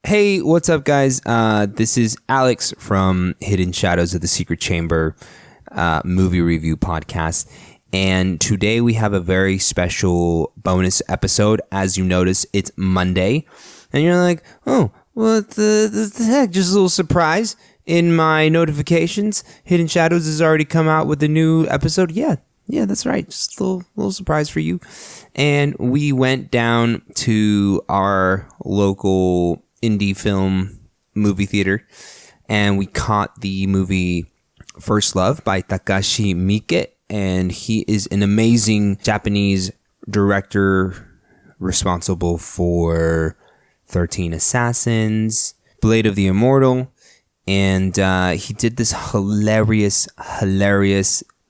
Hey, what's up, guys? This is Alex from Hidden Shadows of the Secret Chamber movie review podcast. And today we have a very special bonus episode. As you notice, it's Monday. And you're like, oh, what the heck? Just a little surprise. In my notifications, Hidden Shadows has already come out with a new episode. Yeah, that's right. Just a little surprise for you. And we went down to our local indie film movie theater, and we caught the movie First Love by Takashi Miike, and he is an amazing Japanese director responsible for 13 Assassins, Blade of the Immortal, and he did this hilarious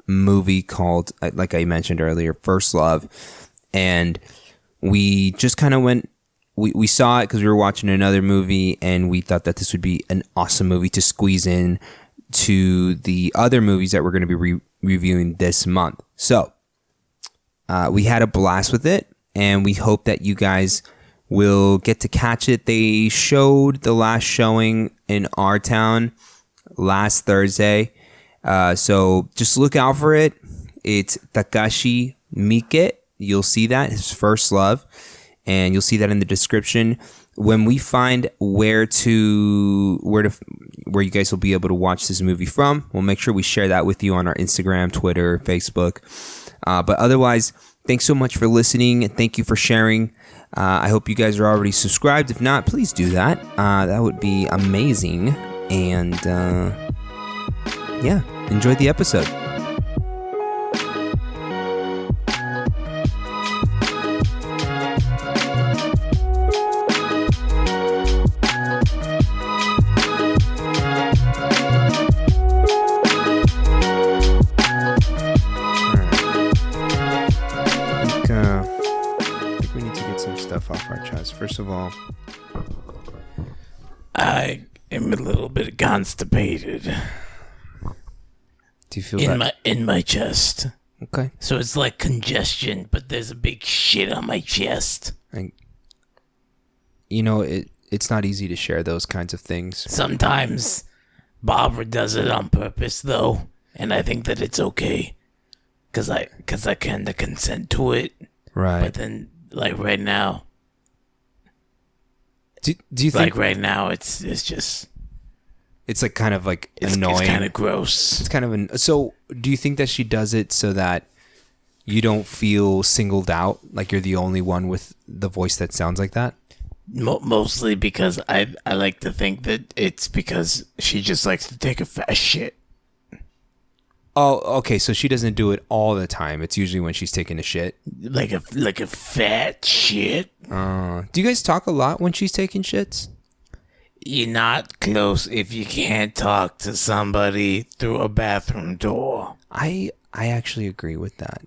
movie called, like I mentioned earlier, First Love, and we just kind of went. We saw it because we were watching another movie, and we thought that this would be an awesome movie to squeeze in to the other movies that we're going to be reviewing this month. So we had a blast with it, and we hope that you guys will get to catch it. They showed the last showing in our town last Thursday, so just look out for it. It's Takashi Miike. You'll see that, his First Love. And you'll see that in the description. When we find where you guys will be able to watch this movie from, we'll make sure we share that with you on our Instagram, Twitter, Facebook. But otherwise, thanks so much for listening, and thank you for sharing. I hope you guys are already subscribed. If not, please do that. That would be amazing. And enjoy the episode. Off our chest. First of all, I am a little bit constipated. Do you feel that in my chest? Okay. So it's like congestion, but there's a big shit on my chest. And, it's not easy to share those kinds of things. Sometimes Barbara does it on purpose, though, and I think that it's okay, cause I kind of consent to it. Right. But then, like right now. Do you think like right now it's just it's like kind of like annoying? It's kind of gross. It's kind of so. Do you think that she does it so that you don't feel singled out, like you're the only one with the voice that sounds like that? Mostly because I like to think that it's because she just likes to take a fast shit. Oh, okay. So she doesn't do it all the time. It's usually when she's taking a shit. Like a fat shit. Do you guys talk a lot when she's taking shits? You're not close if you can't talk to somebody through a bathroom door. I actually agree with that.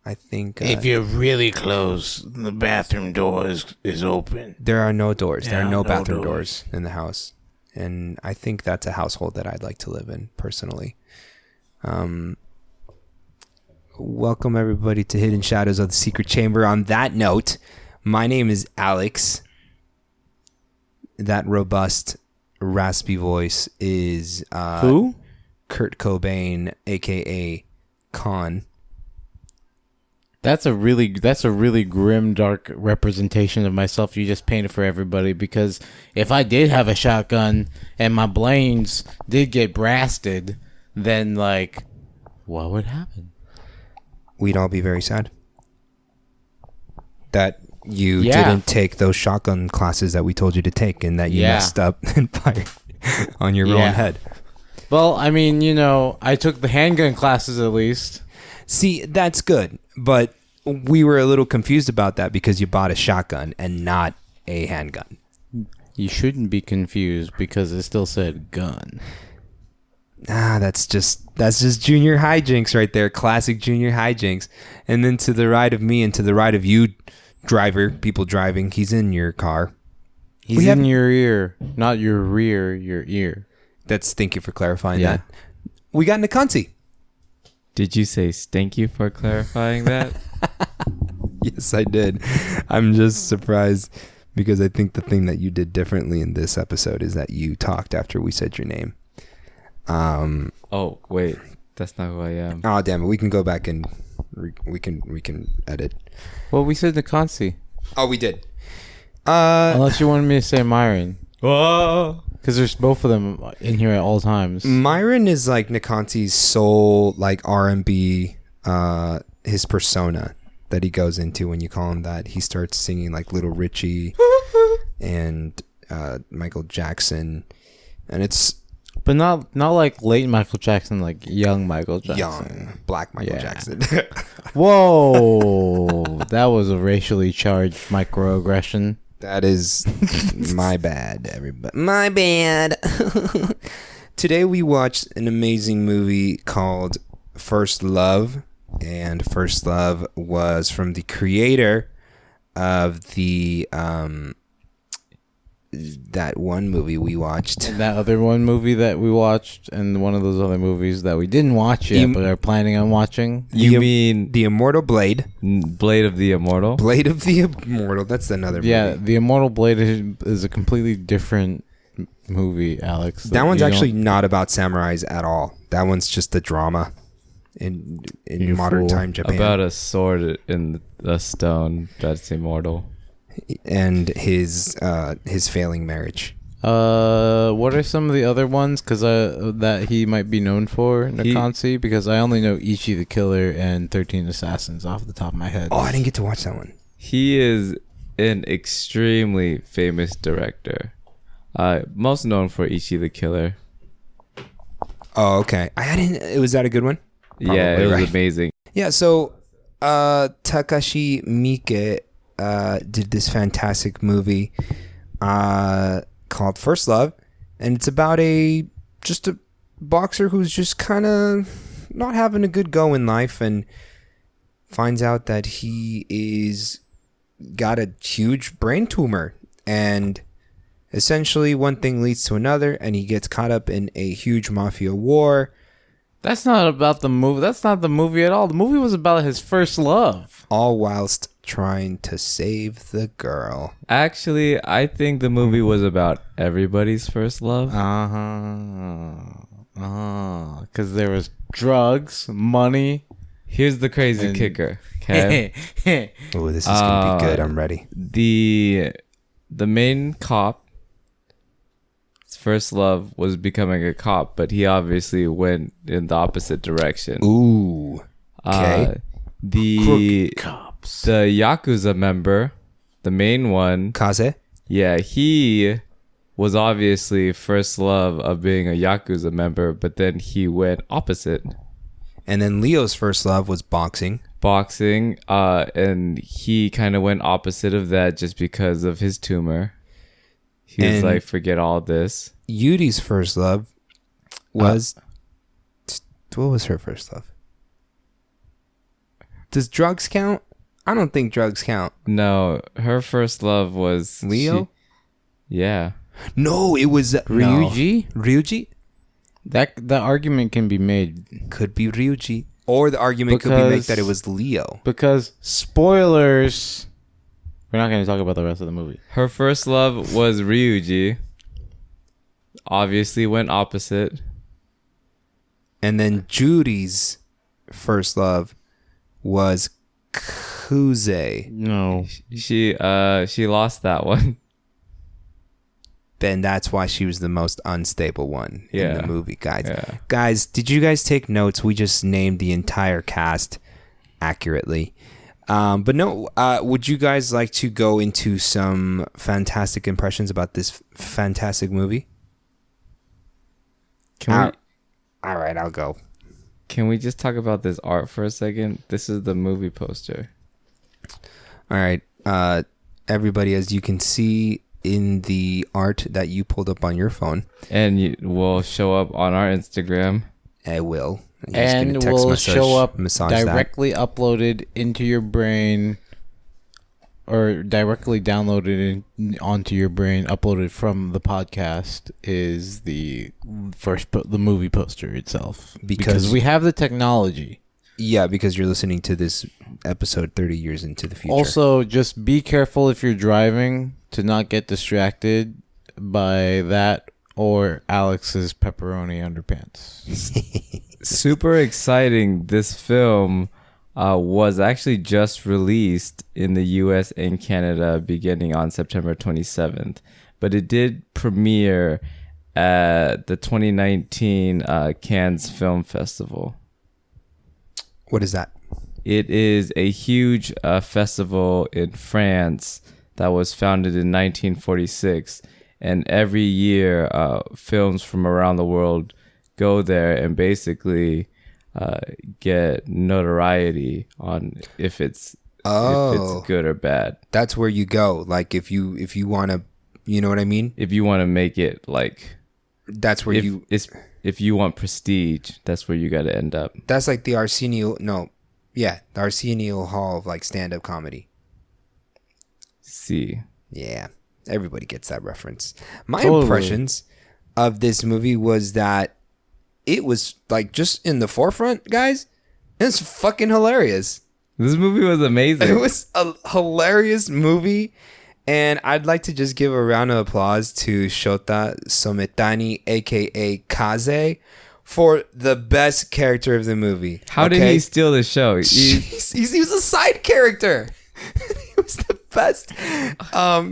I think if you're really close, the bathroom door is open. There are no doors. There are no bathroom doors in the house. And I think that's a household that I'd like to live in, personally. Welcome everybody to Hidden Shadows of the Secret Chamber. On that note, my name is Alex. That robust, raspy voice is who? Kurt Cobain, aka Khan. That's a really grim, dark representation of myself you just painted for everybody, because if I did have a shotgun and my brains did get blasted, then, like, what would happen? We'd all be very sad that you didn't take those shotgun classes that we told you to take, and that you messed up and fired on your own head. Well, I mean, I took the handgun classes at least. See, that's good, but we were a little confused about that because you bought a shotgun and not a handgun. You shouldn't be confused because it still said gun. That's just junior hijinks right there. Classic junior hijinks. And then to the right of me and to the right of you, driver, people driving, he's in your car. He's in your ear, not your rear, your ear. Thank you for clarifying that. We got Nikansi. Did you say thank you for clarifying that? Yes, I did. I'm just surprised because I think the thing that you did differently in this episode is that you talked after we said your name. Oh wait, that's not who I am. Oh damn it! We can go back and we can edit. Well, we said Nikansi. Oh, we did. Unless you wanted me to say Myron. Whoa! Because there's both of them in here at all times. Myron is like Nikansi's soul, like R&B, his persona that he goes into when you call him that. He starts singing like Little Richie and Michael Jackson, and it's But not like late Michael Jackson, like young Michael Jackson. young black Michael Yeah. Jackson. Whoa, that was a racially charged microaggression. That is my bad, everybody. My bad. Today we watched an amazing movie called First Love, and First Love was from the creator of the that one movie we watched. That other one movie that we watched, and one of those other movies that we didn't watch yet, but are planning on watching. You mean The Immortal Blade. Blade of the Immortal? Blade of the Immortal. That's another movie. Yeah, The Immortal Blade is a completely different movie, Alex. That one's actually not about samurais at all. That one's just a drama in You modern fool. time Japan. About a sword in a stone that's immortal. And his failing marriage. What are some of the other ones? Because that he might be known for, Nikansi. Because I only know Ichi the Killer and 13 Assassins off the top of my head. Oh, I didn't get to watch that one. He is an extremely famous director. Most known for Ichi the Killer. Oh, okay. Was that a good one? Yeah, it Probably, was right? amazing. Yeah, so Takashi Miike did this fantastic movie called First Love, and it's about just a boxer who's just kind of not having a good go in life, and finds out that he is got a huge brain tumor, and essentially one thing leads to another, and he gets caught up in a huge mafia war. That's not about the movie. That's not the movie at all. The movie was about his first love. All whilst trying to save the girl. Actually, I think the movie was about everybody's first love. Because there was drugs, money. Here's the crazy And- kicker. Okay. Oh, this is gonna be good. I'm ready. the main cop, his first love was becoming a cop, but he obviously went in the opposite direction. Ooh. Okay. The Cops. the Yakuza member, the main one, Kaze? yeah, he was obviously first love of being a Yakuza member, but then he went opposite. And then Leo's first love was boxing. Boxing, and he kind of went opposite of that just because of his tumor. He was And- like, forget all this. Yuri's first love was... what was her first love? Does drugs count? I don't think drugs count. No, her first love was Leo? Yeah. No, it was... Ryuji? No. Ryuji? That argument can be made Could be Ryuji. Or the argument could be made Because- that it was Leo. because spoilers. We're not going to talk about the rest of the movie. Her first love was Ryuji. Obviously went opposite. And then Judy's first love was Kuze. No. She lost that one. Then that's why she was the most unstable one in Yeah. the movie, guys. Yeah. Guys, did you guys take notes? We just named the entire cast accurately. But no, would you guys like to go into some fantastic impressions about this fantastic movie? Can All right, I'll go. Can we just talk about this art for a second? This is the movie poster. All right, everybody, as you can see in the art that you pulled up on your phone, And will show up on our Instagram. I will. I'm just And gonna text will show up massage that. directly uploaded into your brain, or directly downloaded onto your brain, uploaded from the podcast, is the movie poster itself. Because- we have the technology. Yeah, because you're listening to this episode 30 years into the future. Also, just be careful if you're driving to not get distracted by that or Alex's pepperoni underpants. Super exciting. This film was actually just released in the US and Canada beginning on September 27th, but it did premiere at the 2019 Cannes Film Festival. What is that? It is a huge festival in France that was founded in 1946, and every year films from around the world go there and basically get notoriety on if it's good or bad. That's where you go. Like if you want to, you know what I mean? If you want to make it like, That's where if you want prestige, that's where you got to end up. that's like the the Arsenio Hall of like stand-up comedy. See, Yeah, everybody gets that reference. My Totally. impressions of this movie was that it was like just in the forefront, guys. It's fucking hilarious. this movie was amazing. It was a hilarious movie, and I'd like to just give a round of applause to Shota Sometani, aka Kaze, for the best character of the movie. How did he steal the show? He was a side character. He was the best.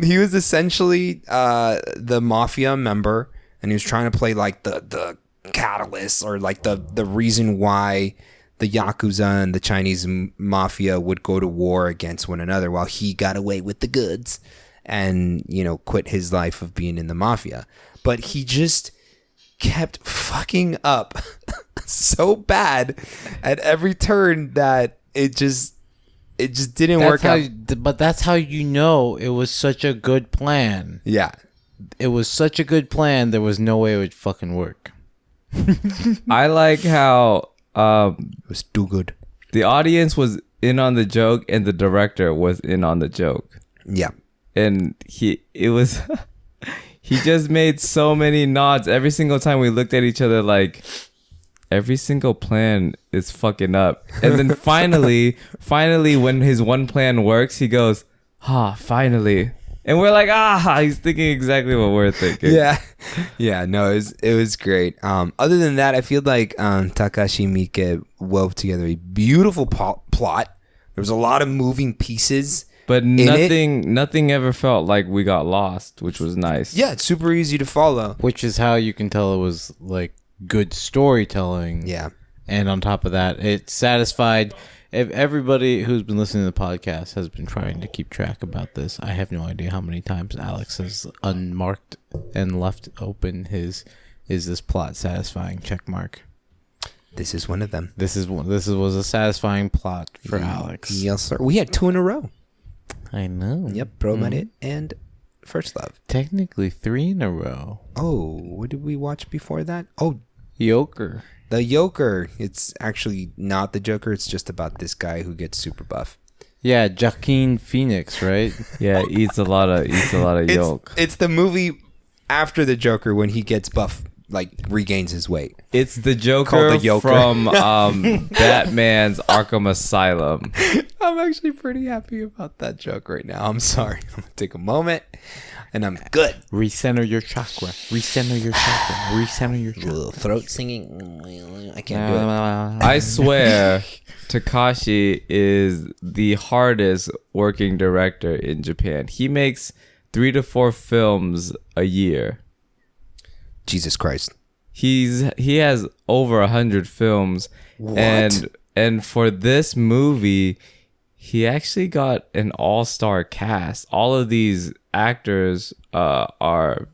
He was essentially the mafia member, and he was trying to play like the catalyst or like the reason why the Yakuza and the Chinese mafia would go to war against one another, while he got away with the goods and, you know, quit his life of being in the mafia. But he just kept fucking up so bad at every turn that it just didn't work out. But that's how you know it was such a good plan. Yeah. It was such a good plan, there was no way it would fucking work. I like how It was too good. the audience was in on the joke and the director was in on the joke. Yeah. And he just made so many nods every single time we looked at each other like every single plan is fucking up. And then finally when his one plan works, he goes, finally. And we're like, he's thinking exactly what we're thinking. Yeah, no, it was great. Other than that, I feel like Takashi Miike wove together a beautiful plot. There was a lot of moving pieces, But nothing ever felt like we got lost, which was nice. yeah, it's super easy to follow. Which is how you can tell it was like good storytelling. Yeah, And on top of that, it satisfied. If everybody who's been listening to the podcast has been trying to keep track about this, I have no idea how many times Alex has unmarked and left open his "Is this plot satisfying?" check mark. this is one of them. This was a satisfying plot for Alex. Yes, sir. We had 2 in a row. I know. Yep, Promare and First Love. Technically 3 in a row. Oh, what did we watch before that? Oh, Joker. The Joker. It's actually not the Joker. It's just about this guy who gets super buff. Yeah, Joaquin Phoenix, right? Yeah, eats a lot of yolk. It's the movie after the Joker when he gets buff, like regains his weight. It's the Joker, Called the Joker. from Batman's Arkham Asylum. I'm actually pretty happy about that joke right now. I'm sorry. I'm gonna take a moment, and I'm good. Recenter your chakra. Recenter your chakra. Recenter your chakra. Throat singing. I can't do it. I swear, Takashi is the hardest working director in Japan. He makes 3 to 4 films a year. Jesus Christ. He has over 100 films. What? And for this movie, he actually got an all-star cast. All of these actors are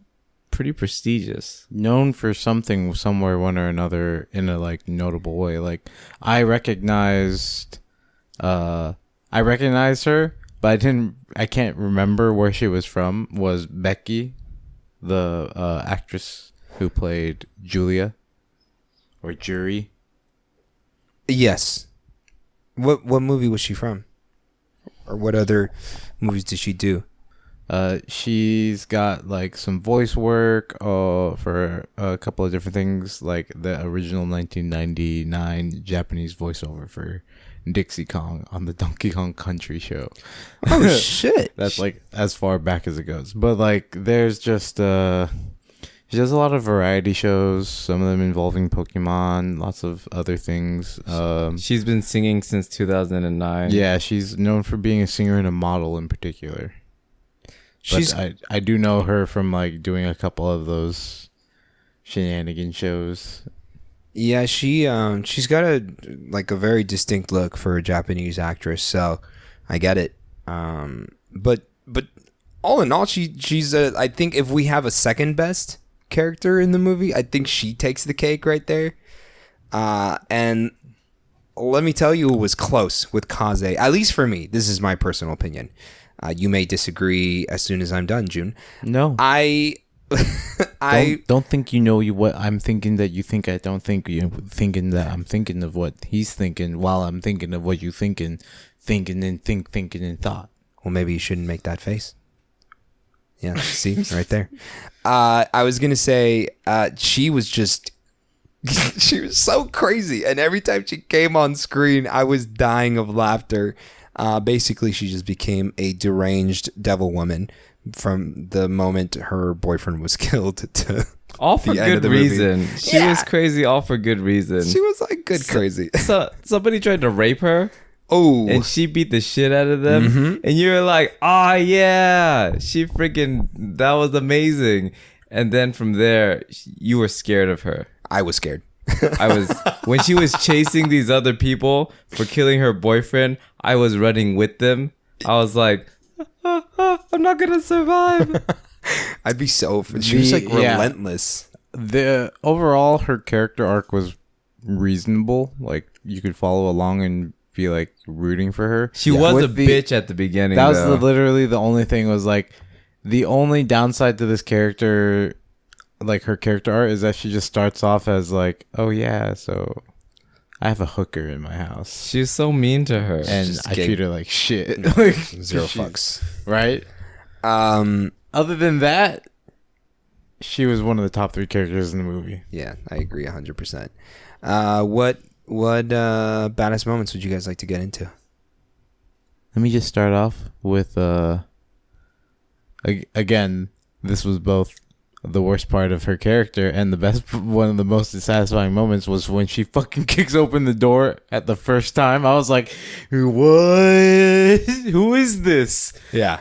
pretty prestigious. Known for something somewhere, one or another, in a like notable way. Like I recognized her, but I can't remember where she was from. Was Becky, the actress who played Julia or Jury? Yes. What movie was she from? Or what other movies did she do? She's got like some voice work for a couple of different things, like the original 1999 Japanese voiceover for Dixie Kong on the Donkey Kong Country show. Oh shit! That's like as far back as it goes. But like there's just she does a lot of variety shows, some of them involving Pokemon, lots of other things. She's been singing since 2009. Yeah, she's known for being a singer and a model in particular. But I do know her from like doing a couple of those shenanigan shows. Yeah, she's got a very distinct look for a Japanese actress, so I get it. But all in all, she's I think if we have a second best character in the movie, I think she takes the cake right there. And let me tell you, it was close with Kaze. At least for me, this is my personal opinion. You may disagree as soon as I'm done, June. No, I don't think you know what I'm thinking that you think I don't think you thinking that I'm thinking of what he's thinking while I'm thinking of what you thinking and thought. Well, maybe you shouldn't make that face. Yeah, see right there. I was gonna say she was just she was so crazy, and every time she came on screen, I was dying of laughter. Basically, she just became a deranged devil woman from the moment her boyfriend was killed to all for good reason. She was crazy all for good reason. She was like crazy. So somebody tried to rape her. Oh, and she beat the shit out of them. And you're like, oh yeah, that was amazing. And then from there, you were scared of her. I was scared. When she was chasing these other people for killing her boyfriend, I was running with them. I was like, I'm not gonna survive. I'd be so. She was like relentless. The overall, her character arc was reasonable. Like you could follow along and be like rooting for her. She was a bitch at the beginning. That was literally the only thing. Was like the only downside to this character, like her character art, is that she just starts off as like, oh yeah, so I have a hooker in my house. She was so mean to her, and I treat her like shit. No, like, zero fucks. Right. Other than that, she was one of the top 3 characters in the movie. Yeah, I agree 100%. What badass moments would you guys like to get into? Let me just start off with again, this was both the worst part of her character and the best. One of the most satisfying moments was when she fucking kicks open the door at the first time. I was like, what? Who is this? Yeah.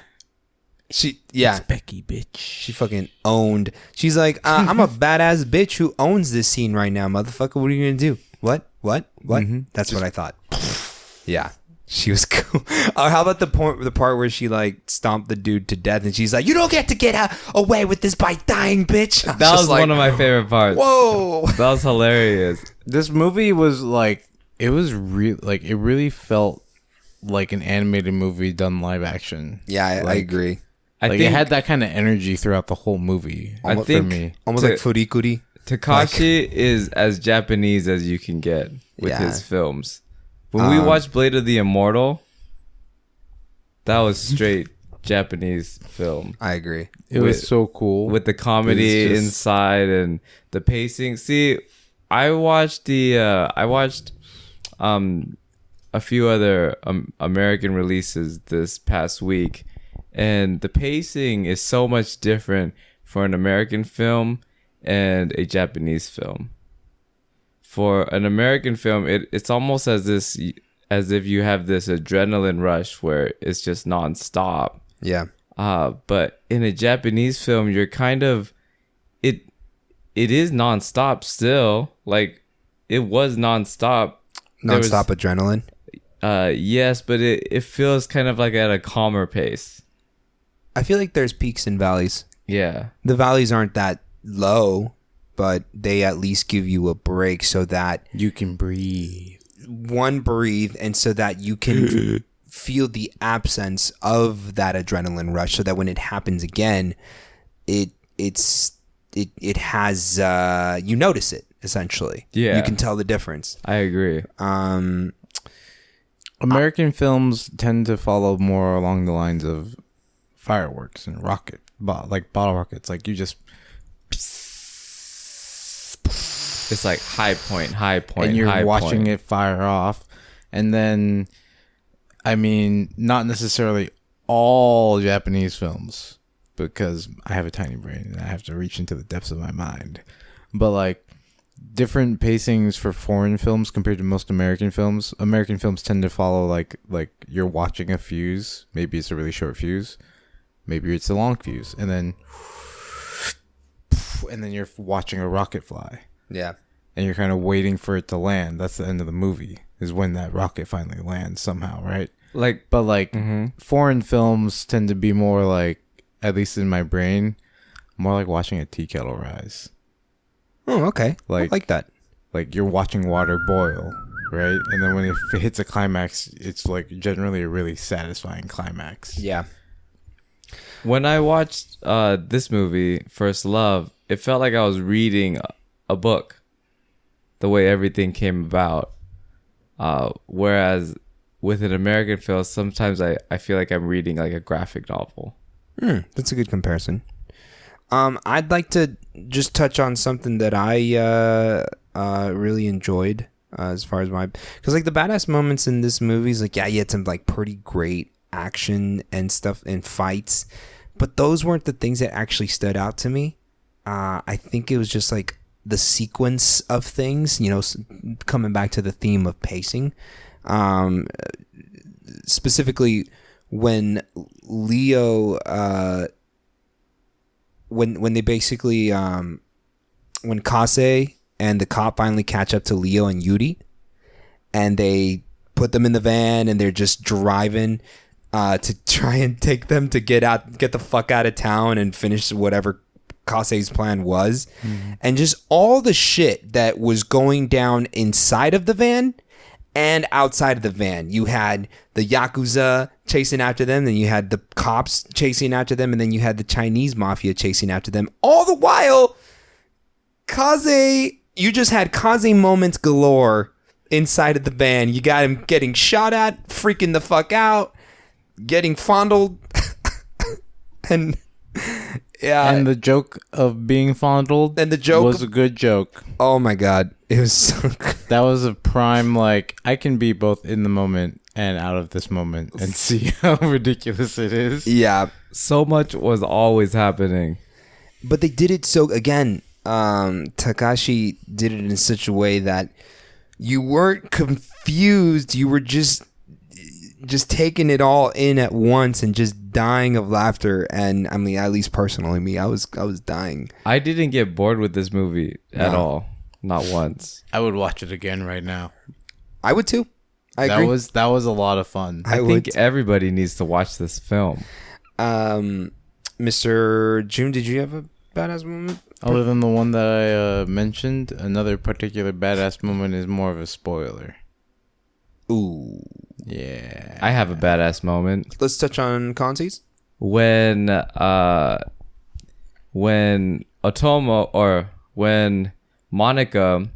It's Becky, bitch. She fucking owned. She's like, I'm a badass bitch who owns this scene right now, motherfucker. What are you gonna do? What? Mm-hmm. That's what I thought. Yeah, she was cool. How about the part where she like stomped the dude to death, and she's like, "You don't get to get away with this by dying, bitch." That was like, one of my favorite parts. Whoa, that was hilarious. This movie was like, it was real. Like it really felt like an animated movie done live action. Yeah, I agree. I think it had that kind of energy throughout the whole movie. I think almost like Furikuri. Takashi is as Japanese as you can get with his films. When we watched Blade of the Immortal, that was straight Japanese film. I agree. It was so cool with the comedy inside and the pacing. See, I watched a few other American releases this past week. And the pacing is so much different for an American film and a Japanese film. For an American film, it's almost as if you have this adrenaline rush where it's just nonstop. Yeah. But in a Japanese film, you're kind of it is nonstop still. Like it was nonstop. Nonstop adrenaline. Yes, but it feels kind of like at a calmer pace. I feel like there's peaks and valleys. Yeah. The valleys aren't that low, but they at least give you a break so that you can breathe. Breathe, and so that you can feel the absence of that adrenaline rush, so that when it happens again, it has you notice it essentially. Yeah. You can tell the difference. I agree. American films tend to follow more along the lines of fireworks and like bottle rockets. Like you just It's like high point, and you're watching it fire off, and then, I mean, not necessarily all Japanese films, because I have a tiny brain and I have to reach into the depths of my mind, but like different pacings for foreign films compared to most American films. American films tend to follow like you're watching a fuse. Maybe it's a really short fuse, maybe it's a long fuse, and then you're watching a rocket fly. Yeah. And you're kind of waiting for it to land. That's the end of the movie, is when that rocket finally lands somehow, right? But foreign films tend to be more like, at least in my brain, more like watching a tea kettle rise. Oh, okay. I like that. Like you're watching water boil, right? And then when it hits a climax, it's like generally a really satisfying climax. Yeah. When I watched this movie, First Love, it felt like I was reading a book, the way everything came about. Whereas with an American film, sometimes I feel like I'm reading like a graphic novel. That's a good comparison. I'd like to just touch on something that I really enjoyed as far as because like the badass moments in this movie is like, yeah, you had some like pretty great action and stuff and fights, but those weren't the things that actually stood out to me. I think it was just like the sequence of things, you know, coming back to the theme of pacing. Specifically when Leo, when they basically, when Kase and the cop finally catch up to Leo and Yuri, and they put them in the van and they're just driving to try and take them to get the fuck out of town and finish whatever Kase's plan was. And just all the shit that was going down inside of the van and outside of the van. You had the Yakuza chasing after them, then you had the cops chasing after them, and then you had the Chinese mafia chasing after them. All the while, you just had Kaze moments galore inside of the van. You got him getting shot at, freaking the fuck out, getting fondled, and yeah. And the joke of being fondled was a good joke. Oh my god, it was so good. That was a prime, like, I can be both in the moment and out of this moment and see how ridiculous it is. Yeah. So much was always happening. But they did it so, again, Takashi did it in such a way that you weren't confused. You were just taking it all in at once and just dying of laughter. And I mean, at least personally, me, I was dying. I didn't get bored with this movie at all. Not once. I would watch it again right now. I would too. I agree. That was a lot of fun. I think everybody needs to watch this film. Mr. June, did you have a badass moment? Other than the one that I mentioned, another particular badass moment is more of a spoiler. Ooh. Yeah. I have a badass moment. Let's touch on Kanzi's. When Otomo, or when Monica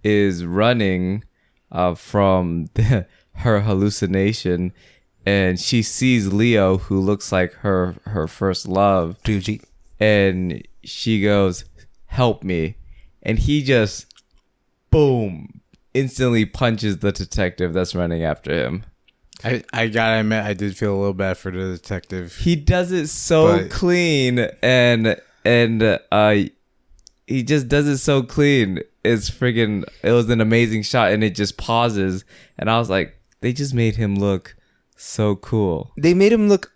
is running from her hallucination, and she sees Leo, who looks like her first love, Ryuji, and she goes, "Help me," and he just boom instantly punches the detective that's running after him. I gotta admit, I did feel a little bad for the detective. He does it so clean, and he just does it so clean. It was an amazing shot, and it just pauses, and I was like, they just made him look so cool. They made him look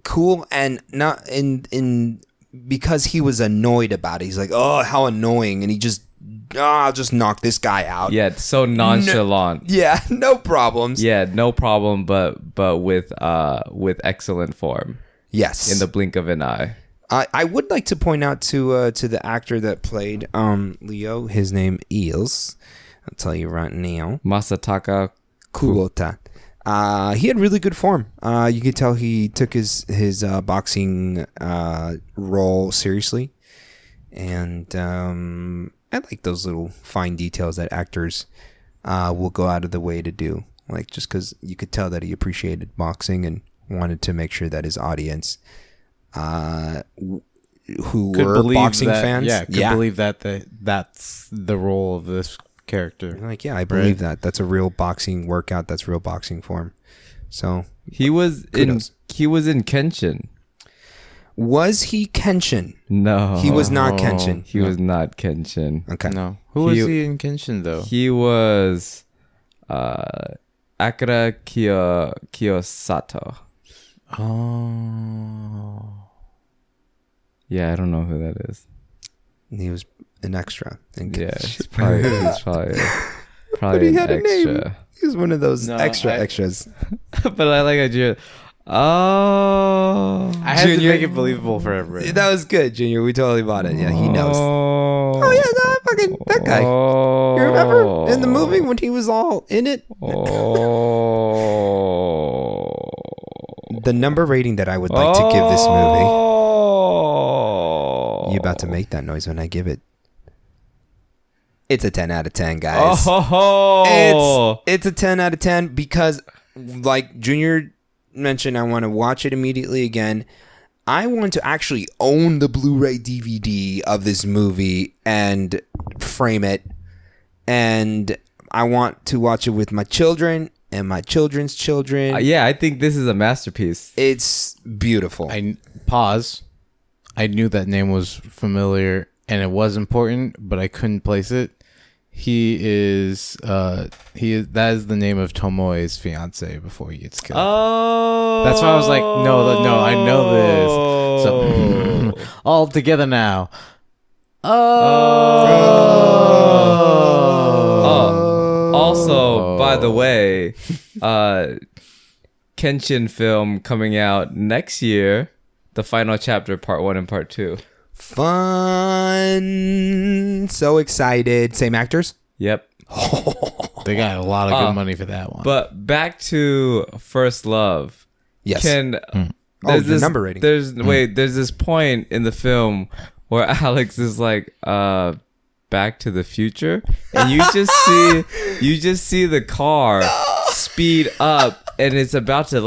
cool, and not in because he was annoyed about it. He's like, oh, how annoying, and he just, I'll just knock this guy out. Yeah, so nonchalant. No problems. Yeah, no problem, but with excellent form. Yes, in the blink of an eye. I would like to point out to the actor that played Leo. His name is, I'll tell you right now, Masataka Kubota. He had really good form. You could tell he took his boxing role seriously, and I like those little fine details that actors will go out of the way to do. Like, just because you could tell that he appreciated boxing and wanted to make sure that his audience who were boxing fans. Yeah, could believe that's the role of this character. Like, yeah, I believe that. That's a real boxing workout. That's real boxing form. So He was kudos. in Kenshin. Was he Kenshin? No, He was not Kenshin. He was not Kenshin. Okay. No. Who was he in Kenshin, though? He was Akira Kiyosato. Oh. Yeah, I don't know who that is. He was an extra. Yeah, he's probably But he an had a name. extra. He was one of those No, extras. But I like Junior. Oh, I had to Junior- make it believable for everybody. That was good, Junior. We totally bought it. Yeah, he knows. Oh Yeah, that guy. Oh. You remember in the movie when he was all in it? Oh. The number rating that I would like to give this movie. Oh. You about to make that noise when I give it. It's a 10 out of 10, guys. Oh. It's a 10 out of 10 because, like Junior mentioned, I want to watch it immediately again. I want to actually own the Blu-ray DVD of this movie and frame it. And I want to watch it with my children and my children's children. Yeah, I think this is a masterpiece. It's beautiful. Pause. I knew that name was familiar and it was important, but I couldn't place it. That is the name of Tomoe's fiance before he gets killed. Oh. That's why I was like, no, I know this. So all together now. Also, by the way, Kenshin film coming out next year, the final chapter, part 1 and part 2. Fun. So excited. Same actors? Yep. They got a lot of good money for that one. But back to First Love. Yes. There's the number rating. There's this point in the film where Alex is like, Back to the Future, and you just see the car speed up, and it's about to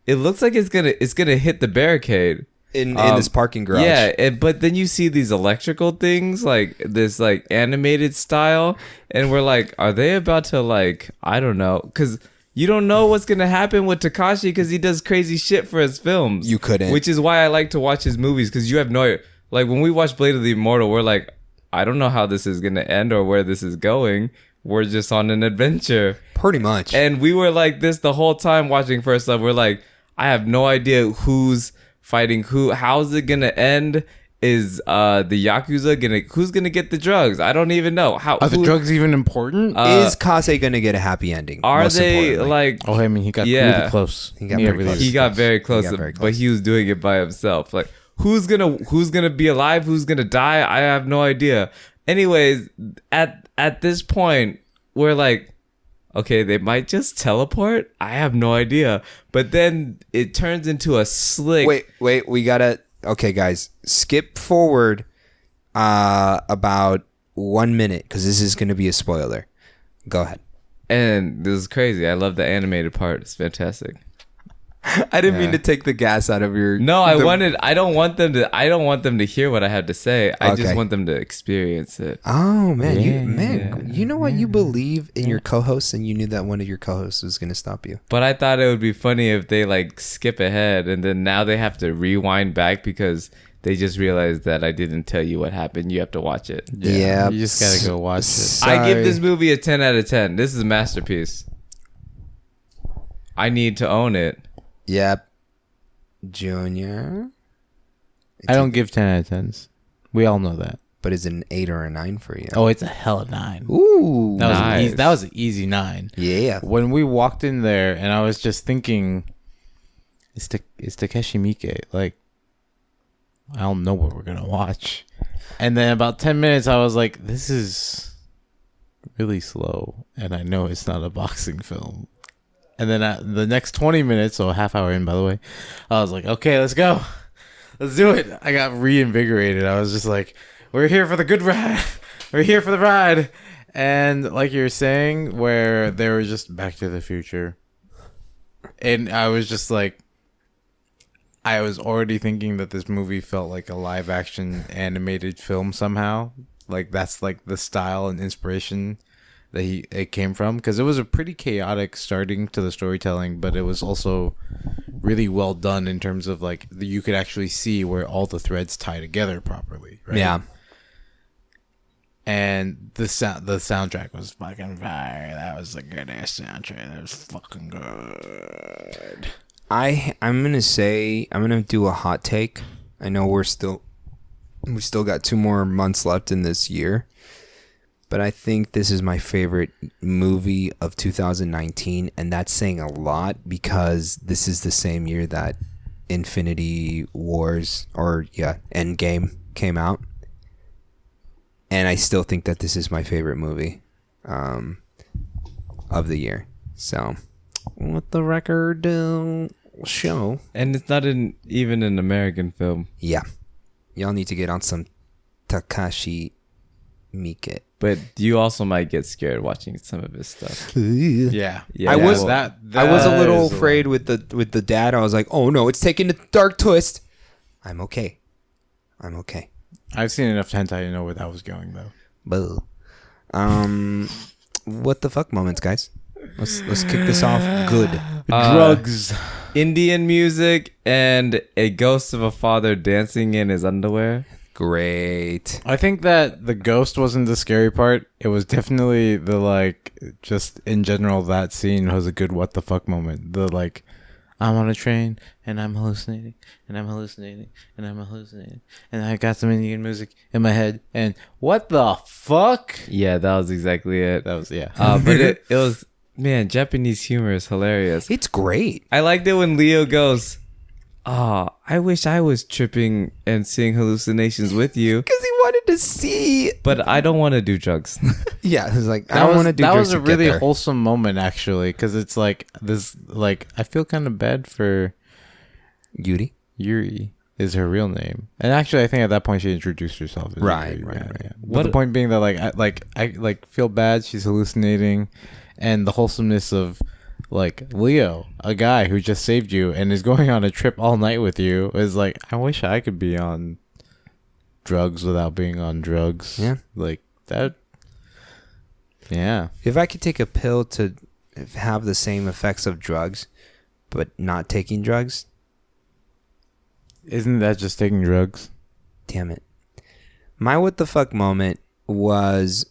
it looks like it's gonna hit the barricade in this parking garage. Yeah, but then you see these electrical things, like this animated style, and we're like, are they about to I don't know, because you don't know what's gonna happen with Takashi because he does crazy shit for his films. You couldn't. Which is why I like to watch his movies, because you have no when we watch Blade of the Immortal, we're like, I don't know how this is gonna end or where this is going. We're just on an adventure. Pretty much. And we were like this the whole time watching First Love. We're like, I have no idea who's fighting who. How's it gonna end? Is the Yakuza who's gonna get the drugs? I don't even know. Are the drugs even important? Is Kase gonna get a happy ending? Are most they importantly? I mean, he got really close. He got very close. He got very close, very close. but he was doing it by himself. Who's gonna be alive? Who's gonna die? I have no idea. Anyways, at this point, we're like, okay, they might just teleport. I have no idea. But then it turns into a slick. Wait, we gotta. Okay, guys, skip forward about 1 minute because this is gonna be a spoiler. Go ahead. And this is crazy. I love the animated part. It's fantastic. I didn't mean to take the gas out of your. No, I don't want them to hear what I have to say. I just Okay. want them to experience it. Oh man, you know what? You believe in your co-hosts, and you knew that one of your co-hosts was gonna stop you. But I thought it would be funny if they skip ahead and then now they have to rewind back because they just realized that I didn't tell you what happened. You have to watch it. Yeah, You just gotta go watch it. I give this movie a 10 out of 10. This is a masterpiece. I need to own it. Yep. Junior. I don't give 10 out of 10s. We all know that. But is it an 8 or a 9 for you? Oh, it's a hella 9. Ooh. Nice. That was an easy 9. Yeah. When we walked in there, and I was just thinking, it's Takeshi Miike. I don't know what we're gonna watch. And then about 10 minutes, I was like, this is really slow, and I know it's not a boxing film. And then the next 20 minutes, so a half hour in, by the way, I was like, okay, let's go. Let's do it. I got reinvigorated. I was just like, we're here for the good ride. We're here for the ride. And like you're saying, where they were just Back to the Future. And I was just like, I was already thinking that this movie felt like a live action animated film somehow. Like that's like the style and inspiration that it came from, because it was a pretty chaotic starting to the storytelling, but it was also really well done in terms of like you could actually see where all the threads tie together properly, right? Yeah. And the soundtrack was fucking fire. That was a good ass soundtrack. That was fucking good. I'm gonna do a hot take. I know we still got 2 more months left in this year, but I think this is my favorite movie of 2019, and that's saying a lot because this is the same year that Infinity Wars Endgame came out, and I still think that this is my favorite movie of the year. So, what the record show? And it's not even an American film. Yeah, y'all need to get on some Takashi Miike. But you also might get scared watching some of his stuff. Yeah. I was that I was a little is afraid with the dad. I was like, oh no, it's taking a dark twist. I'm okay. I've seen enough hentai to know where that was going, though. Boo. What the fuck moments, guys? Let's kick this off good. Drugs. Indian music and a ghost of a father dancing in his underwear. Great. I think that the ghost wasn't the scary part. It was definitely the, like, just in general, that scene was a good what the fuck moment. The, like, I'm on a train and I'm hallucinating and I'm hallucinating and I'm hallucinating and I got some Indian music in my head and what the fuck? Yeah, that was exactly it. That was, yeah. But it was, man, Japanese humor is hilarious. It's great. I liked it when Leo goes, I wish I was tripping and seeing hallucinations with you, Because he wanted to see. but I don't want to do drugs. Yeah, he was like, I That don't was, want to do that drugs was a to get really there. wholesome moment, actually, because it's like this, like, I feel kind of bad for Yuri. Yuri is her real name, and actually, I think at that point she introduced herself. As Right, Yuri. right, Yeah, right. yeah. But What- the point being that I feel bad. She's hallucinating, and the wholesomeness of like Leo, a guy who just saved you and is going on a trip all night with you, is like, I wish I could be on drugs without being on drugs. Yeah. Like that. Yeah. If I could take a pill to have the same effects of drugs, but not taking drugs, Isn't that just taking drugs? damn it. My what the fuck moment was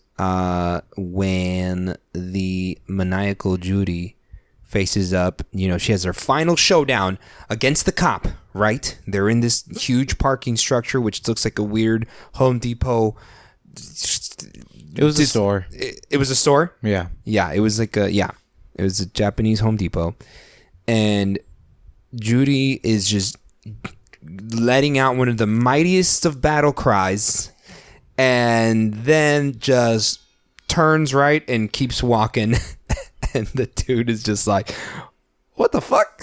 when the maniacal Judy faces up, she has her final showdown against the cop, right? They're in this huge parking structure, which looks like a weird Home Depot. It was a store. It was a store? Yeah. Yeah, it was like it was a Japanese Home Depot. And Judy is just letting out one of the mightiest of battle cries and then just turns right and keeps walking. And the dude is just like, what the fuck?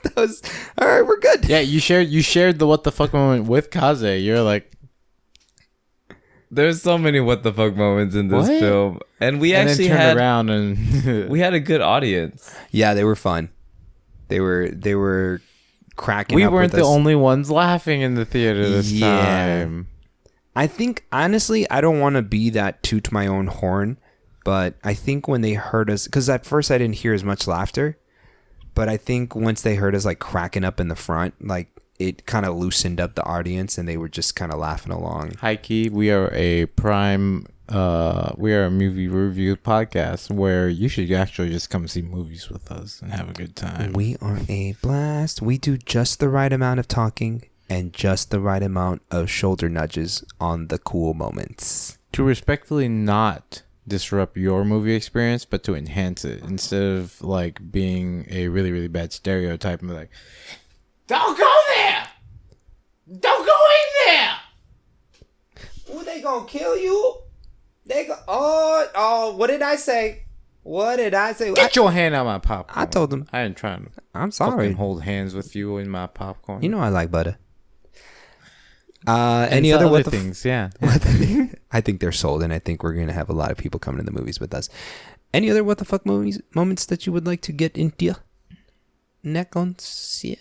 That was all right, we're good. Yeah, you shared the what the fuck moment with Kaze. You're like, There's so many what the fuck moments in this What? film, and we and actually then turned had around and we had a good audience. Yeah, they were fun. They were cracking we up weren't with the us. only ones laughing in the theater this Yeah. time. I think, honestly, I don't want to be that toot my own horn, but I think when they heard us, because at first I didn't hear as much laughter, but I think once they heard us like cracking up in the front, like it kind of loosened up the audience and they were just kind of laughing along. Hi Key, we are a movie review podcast where you should actually just come see movies with us and have a good time. We are a blast. We do just the right amount of talking and just the right amount of shoulder nudges on the cool moments. To respectfully not disrupt your movie experience, but to enhance it instead of like being a really, really bad stereotype and be like, don't go there! Don't go in there! Ooh, they gonna kill you? Oh, what did I say? Get your hand out my popcorn. I told him. I ain't trying to I'm fucking sorry. hold hands with you in my popcorn. You know I like butter. And Any some other what the things? Yeah. I think they're sold, and I think we're gonna have a lot of people coming to the movies with us. Any other what the fuck moments that you would like to get into? Nekonsia.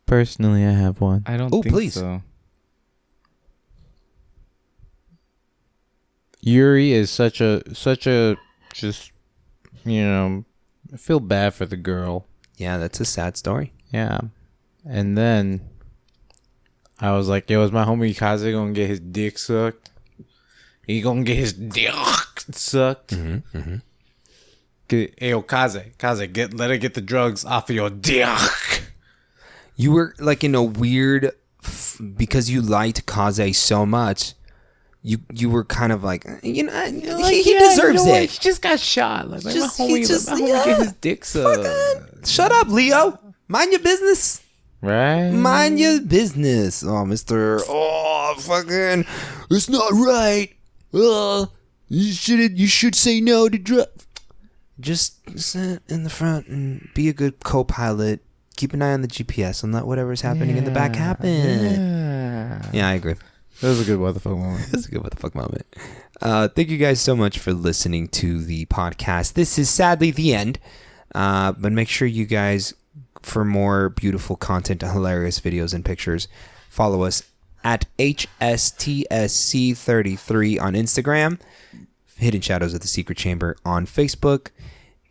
Personally, I have one. I don't Oh, think please. so. Yuri is such a just, I feel bad for the girl. Yeah, that's a sad story. Yeah. And then I was like, yo, is my homie Kaze gonna get his dick sucked? He gonna get his dick sucked? Mm-hmm. Hey, yo, Kaze, let her get the drugs off of your dick. You were like in a weird, because you liked Kaze so much, you were kind of like, he deserves it. He just got shot. Like, Just- my he homie, just- let my homie yeah. get his dick sucked. Shut up, Leo. Mind your business. Right? Mind your business. Oh, Mr. Oh, fucking. It's not right. You should say no to drugs. Just sit in the front and be a good co-pilot. Keep an eye on the GPS and let whatever's happening in the back happen. Yeah, I agree. That was a good what the fuck moment. That's a good what the fuck moment. Thank you guys so much for listening to the podcast. This is sadly the end. But make sure you guys, for more beautiful content, hilarious videos and pictures, follow us at HSTSC33 on Instagram, Hidden Shadows of the Secret Chamber on Facebook,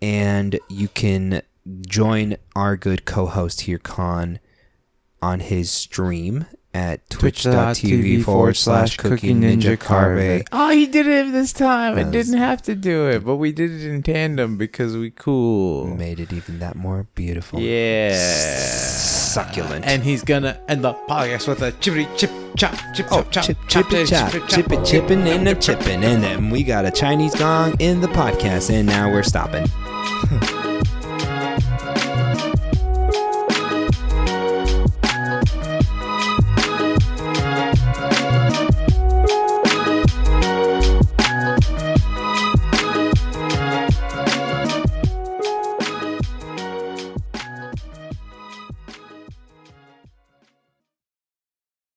and you can join our good co-host here, Khan, on his stream at twitch.tv/Cookie Ninja Carve. Oh, he did it this time. I Yes. didn't have to do it, but we did it in tandem because we cool. Made it even that more beautiful. Yeah. Succulent. And he's gonna end the podcast with a chippity chip chop chip Oh, chop chip, chop chippy chop, chippy chipping and a chipping, and then we got a Chinese gong in the podcast, and now we're stopping.